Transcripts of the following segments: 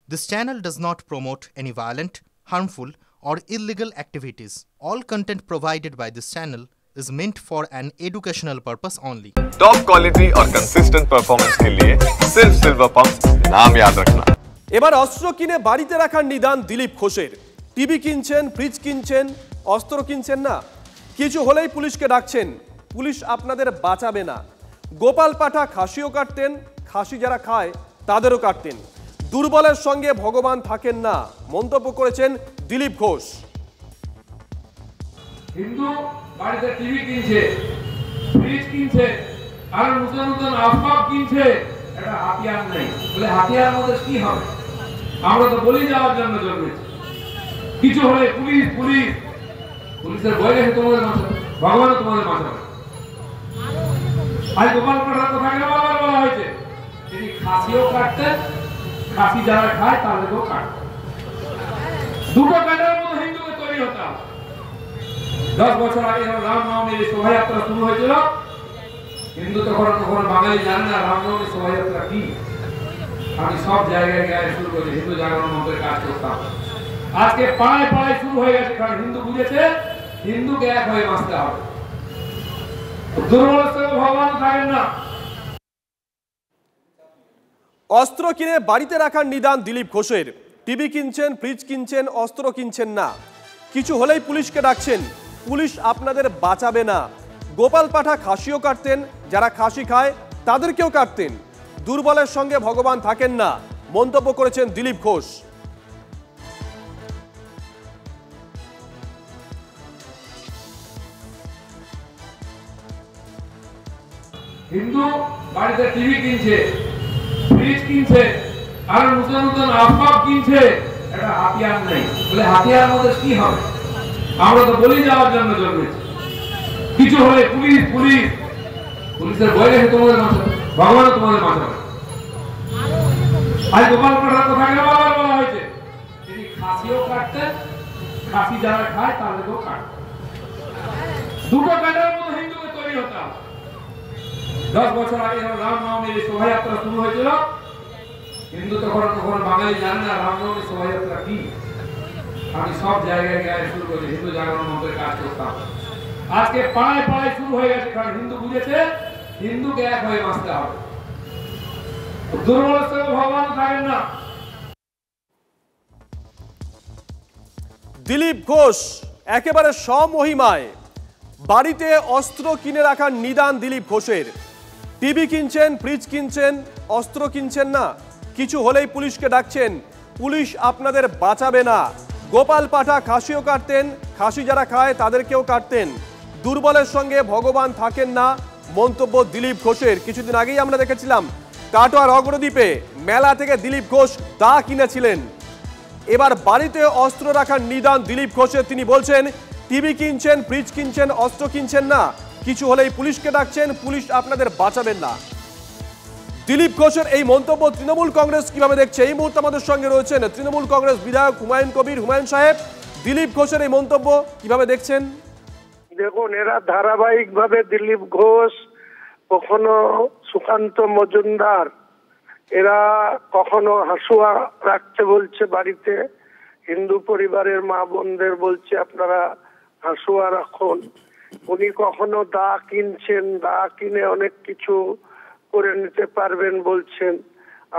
This channel does not promote any violent, harmful, or illegal activities. All content provided by this channel is meant for an educational purpose only. Top quality और consistent performance के लिए सिर्फ silver pump नाम याद रखना। এবার অস্ত্র কিনে বাড়িতে রাখার নিদান দিলীপ ঘোষের। টিভি কিনছেন, ফ্রিজ কিনছেন, অস্ত্র কিনছেন না, কিছু হলেই পুলিশকে ডাকছেন, পুলিশ আপনাদের বাঁচাবে না। গোপাল পাঠা খাসিও কাটতেন, খাসি যারা খায় তাদেরও কাটতেন। দুর্বলের সঙ্গে ভগবান থাকেন না, মন্তব্য করেছেন দিলীপ ঘোষ। হিন্দু বাড়িতে টিভি কিনছে, ফ্রিজ কিনছে, আর নতুন নতুন আসবাব কিনছে, এটা হাতিয়ার নেই বলে হাতিয়ার মধ্যে কি হবে? আমরা তো বলি যাওয়ার জন্য জন্মেছি, কিছু হলে পুলিশ পুলিশ পুলিশের ভয় রেখে তোমাদের বাঁচাবে, ভগবান তোমাদের বাঁচাবে। আজ গোপাল পাঠার কথা কেন বারবার বলা হয়েছে? তিনি খাসিও কাটতেন, খাসি যারা খায় তাদেরকেও কাটতেন। দুটো কাটার মতো হিন্দুকে তৈরি হতাম। 10 বছর আগে যখন রামনবমীর শোভাযাত্রা শুরু হয়েছিল, হিন্দু তখন বাঙালি জানে না রামনবমীর শোভাযাত্রা কি। আমি সব জায়গায় গিয়ে শুরু করি, হিন্দু জাগরণ মন্ত্রের কাজ করতাম। আজকে পাড়ায় পাড়ায় শুরু হয়ে গেছে, কারণ হিন্দু বুঝেছে হিন্দুকে এক হয়ে বাঁচতে হবে। দুর্বলের সঙ্গে ভগবান থাকেন না। অস্ত্র কিনে বাড়িতে রাখার নিদান দিলীপ ঘোষের। টিভি কিনছেন, ফ্রিজ কিনছেন, অস্ত্র কিনছেন না, কিছু হলেই পুলিশকে ডাকছেন, পুলিশ আপনাদের বাঁচাবে না। গোপাল পাঠা খাসিও কাটতেন, যারা খাসি খায় তাদেরকেও কাটতেন। দুর্বলের সঙ্গে ভগবান থাকেন না, মন্তব্য করেছেন দিলীপ ঘোষ। হিন্দু বাড়িতে টিভি কিনছে, ফ্রিজ কিনছে, আর নতুন নতুন আসবাব কিনছে, এটা হাতিয়ার নেই বলে হাতিয়ার মধ্যে কি হবে? আমরা তো বলি যাওয়ার জন্য জন্মেছি, কিছু হলে পুলিশ পুলিশ পুলিশের ভয় রেখে তোমাদের বাঁচাবে, ভগবান তোমাদের বাঁচাবে। আজ গোপাল পাঠার কথা কেন বারবার বলা হয়েছে? তিনি খাসিও কাটতেন, খাসি যারা খায় তাদেরকেও কাটতেন। দুটো কাটার মতো হিন্দুকে তৈরি হতাম। 10 বছর আগে যখন রামনবমীর শোভাযাত্রা শুরু হয়েছিল, হিন্দু তখন বাঙালি জানে না রামনবমীর শোভাযাত্রা কি। আমি সব জায়গায় গিয়ে শুরু করি, হিন্দু জাগরণ মন্ত্রের কাজ করতাম। আজকে পাড়ায় পাড়ায় শুরু হয়ে গেছে, কারণ হিন্দু বুঝেছে হিন্দুকে এক হয়ে বাঁচতে হবে। দুর্বলের সঙ্গে ভগবান থাকেন না। দিলীপ ঘোষ একেবারে স্বমহিমায় বাড়িতে অস্ত্র কিনে রাখার নিদান দিলীপ ঘোষের। টিভি কিনছেন, ফ্রিজ কিনছেন, অস্ত্র কিনছেন না, কিছু হলেই পুলিশকে ডাকছেন, পুলিশ আপনাদের বাঁচাবে না। গোপাল পাঠা খাসিও কাটতেন, খাসি যারা খায় তাদেরকেও কাটতেন। দুর্বলের সঙ্গে ভগবান থাকেন না, মন্তব্য দিলীপ ঘোষের। কিছুদিন আগেই আমরা দেখেছিলাম কাটোয়ার অগ্রদ্বীপে মেলা থেকে দিলীপ ঘোষ দা কিনেছিলেন। এবার বাড়িতে অস্ত্র রাখার নিদান দিলীপ ঘোষের। তিনি বলছেন টিভি কিনছেন, ফ্রিজ কিনছেন, অস্ত্র কিনছেন না, কিছু হলেই পুলিশকে ডাকছেন, পুলিশ আপনাদের বাঁচাবেন না। দিলীপ ঘোষের এই মন্তব্য তৃণমূল কংগ্রেস কিভাবে দেখছে? এই মুহূর্তে আমাদের সঙ্গে রয়েছেন তৃণমূল কংগ্রেস বিধায়ক হুমায়ুন কবির। হুমায়ুন সাহেব, দিলীপ ঘোষের এই মন্তব্য কিভাবে দেখছেন? দেখুন, এরা ধারাবাহিকভাবে দিলীপ ঘোষ, কখনো সুকান্ত মজুমদার, এরা কখনো হাসুয়া রাখতে বলছে বাড়িতে, হিন্দু পরিবারের মা বোনদের বলছে আপনারা হাসুয়া রাখুন। উনি কখনো দা কিনছেন, দা কিনে অনেক কিছু করে নিতে পারবেন বলছেন।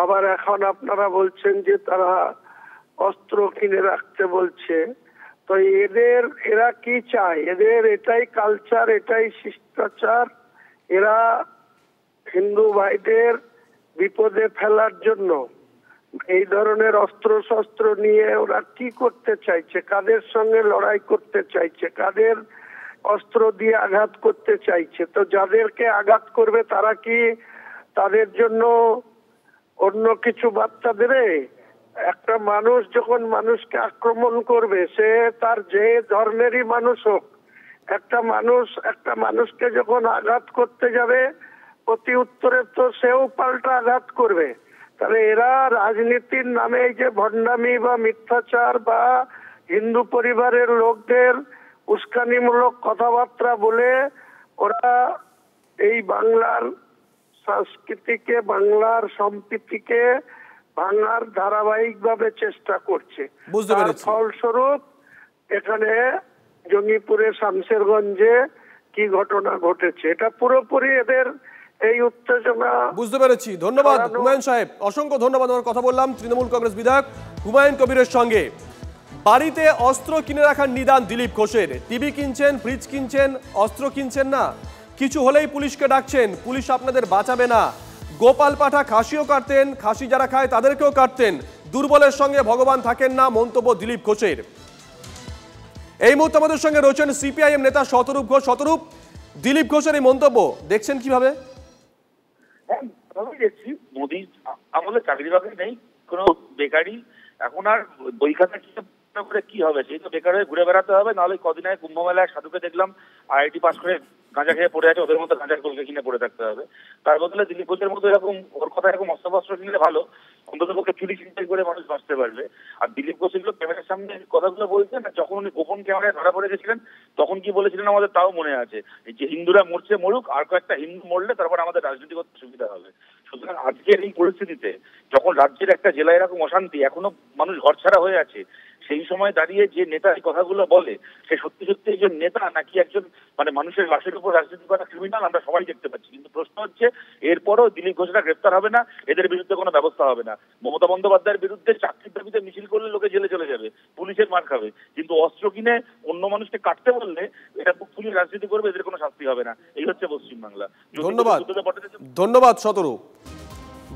আবার এখন আপনারা বলছেন যে তারা অস্ত্র কিনে রাখতে বলছে। তো এরা কি চায়? এদের এটাই কালচার, এটাই শিষ্টাচার। এরা হিন্দু ভাইদের বিপদে ফেলার জন্য এই ধরনের অস্ত্র শস্ত্র নিয়ে ওরা কি করতে চাইছে? কাদের সঙ্গে লড়াই করতে চাইছে? কাদের অস্ত্র দিয়ে আঘাত করতে চাইছে? তো যাদেরকে আঘাত করবে তারা কি তাদের জন্য অন্য কিছু বার্তা দেবে? একটা মানুষ যখন মানুষকে আক্রমণ করবে, সে তার যে ধর্মেরই মানুষ হোক, একটা মানুষকে যখন আঘাত করতে যাবে, প্রতি উত্তরে তো সেও পাল্টা আঘাত করবে। তাহলে এরা রাজনীতির নামে এই যে ভণ্ডামি বা মিথ্যাচার বা হিন্দু পরিবারের লোকদের উস্কানিমূলক কথাবার্তা বলে ওরা এই বাংলার সংস্কৃতিকে, বাংলার সম্প্রীতিকে ভাঙার ধারাবাহিকভাবে চেষ্টা করছে। বুঝতে তার পেরেছি। ফলস্বরূপ এখানে জঙ্গিপুরের শামশেরগঞ্জে কি ঘটনা ঘটেছে, এটা পুরোপুরি এদের এই উত্তেজনা। বুঝতে পেরেছি। ধন্যবাদ হুমায়ুন সাহেব, অসংখ্য ধন্যবাদ। আমার কথা বললাম তৃণমূল কংগ্রেস বিধায়ক হুমায়ুন কবিরের সঙ্গে। বাড়িতে অস্ত্র কিনে রাখার নিদান দিলীপ ঘোষের। টিভি কিনছেন, ফ্রিজ কিনছেন, অস্ত্র কিনছেন না, কিছু হলেই পুলিশকে ডাকছেন, পুলিশ আপনাদের বাঁচাবে না। গোপাল পাঠা খাসিও কাটতেন, খাসি যারা খায় তাদেরকেও কাটতেন, দুর্বলের সঙ্গে ভগবান থাকেন না, মন্তব্য দিলীপ ঘোষের। এই মুহূর্তে আমাদের সঙ্গে রয়েছেন সিপিআইএম নেতা শতরূপ ঘোষ। শতরূপ, দিলীপ ঘোষের এই মন্তব্য দেখছেন কিভাবে? হ্যাঁ, ভালোই দেখছি। মোদী আমলে চাকরি বাকরি নেই, কোনো বেকারি, এখন আর বই খাতা করে কি হবে, সেই তো বেকার হয়ে ঘুরে বেড়াতে হবে। নাহলে কদিন আগে কুম্ভ মেলায় সাধুকে দেখলাম আইআইটি পাস করে গাঁজা খেয়ে পড়ে আছে, ওদের মতো গাঁজার কলকে কিনে পড়ে থাকতে হবে। তার বদলে দিলীপ ঘোষের মতো এরকম ওর কথা এরকম অস্ত্র কিনলে ভালো, অন্তত পক্ষে চুরি চিন্তাই করে মানুষ বাঁচতে পারবে। আর দিলীপ ঘোষ এগুলো ক্যামেরার সামনে কথাগুলো বলছেন, যখন উনি গোপন ক্যামেরায় ধরা পড়ে গেছিলেন তখন কি বলেছিলেন আমাদের তাও মনে আছে, যে হিন্দুরা মরছে মরুক, আর কয়েকটা হিন্দু মরলে তারপর আমাদের রাজনীতি করতে সুবিধা হবে। সুতরাং আজকের এই পরিস্থিতিতে যখন রাজ্যের একটা জেলায় এরকম অশান্তি, এখনো মানুষ ঘরছাড়া হয়ে আছে, সেই সময় দাঁড়িয়ে যে নেতা এই কথাগুলো বলে, সে সত্যি সত্যি একজন নেতা নাকি একজন মানে মানুষের লাশের উপর রাজনীতি করা ক্রিমিনাল আমরা সবাই দেখতে পাচ্ছি। কিন্তু প্রশ্ন হচ্ছে এরপরও দিলীপ ঘোষরা গ্রেপ্তার হবে না, এদের বিরুদ্ধে কোনো ব্যবস্থা হবে না। মমতা বন্দ্যোপাধ্যায়ের বিরুদ্ধে চাকরির দাবিতে মিছিল করলে লোকে জেলে চলে যাবে, পুলিশের মার খাবে, কিন্তু অস্ত্র কিনে অন্য মানুষকে কাটতে বললে এটা পুলিশ রাজনীতি করবে, এদের কোনো শাস্তি হবে না। এই হচ্ছে পশ্চিমবাংলা। ধন্যবাদ, ধন্যবাদ শতরূপ।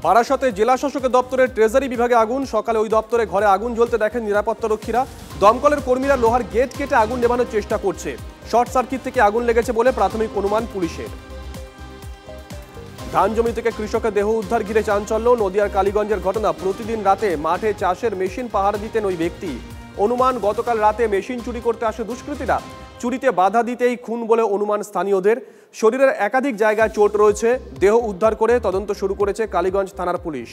বারাসতে জেলা শাসকের দপ্তরের ট্রেজারি বিভাগে আগুন। সকালে ওই দপ্তরে ঘরে আগুন জ্বলতে দেখেন নিরাপত্তারক্ষীরা। দমকলের কর্মীরা লোহার গেট কেটে আগুন নেভানোর চেষ্টা করছে। শর্ট সার্কিট থেকে আগুন লেগেছে বলে প্রাথমিক অনুমান পুলিশের। ধান জমি থেকে কৃষকের দেহ উদ্ধার ঘিরে চাঞ্চল্য। নদিয়ার কালীগঞ্জের ঘটনা। প্রতিদিন রাতে মাঠে চাষের মেশিন পাহারা দিতেন ওই ব্যক্তি। অনুমান গতকাল রাতে মেশিন চুরি করতে আসে দুষ্কৃতীরা। চুরিতে বাধা দিতেই খুন বলে অনুমান স্থানীয়দের। শরীরের একাধিক জায়গায় চোট রয়েছে। দেহ উদ্ধার করে তদন্ত শুরু করেছে কালীগঞ্জ থানার পুলিশ।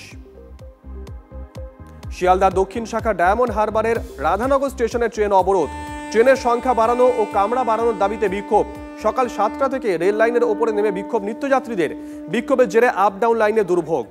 শিয়ালদা দক্ষিণ শাখা ডায়মন্ড হারবারের রাধানগর স্টেশনে ট্রেন অবরোধ। ট্রেনের সংখ্যা বাড়ানো ও কামরা বাড়ানোর দাবিতে বিক্ষোভ। সকাল 7টা থেকে রেল লাইনের ওপরে নেমে বিক্ষোভ নিত্যযাত্রীদের। বিক্ষোভের জেরে আপ ডাউন লাইনে দুর্ভোগ।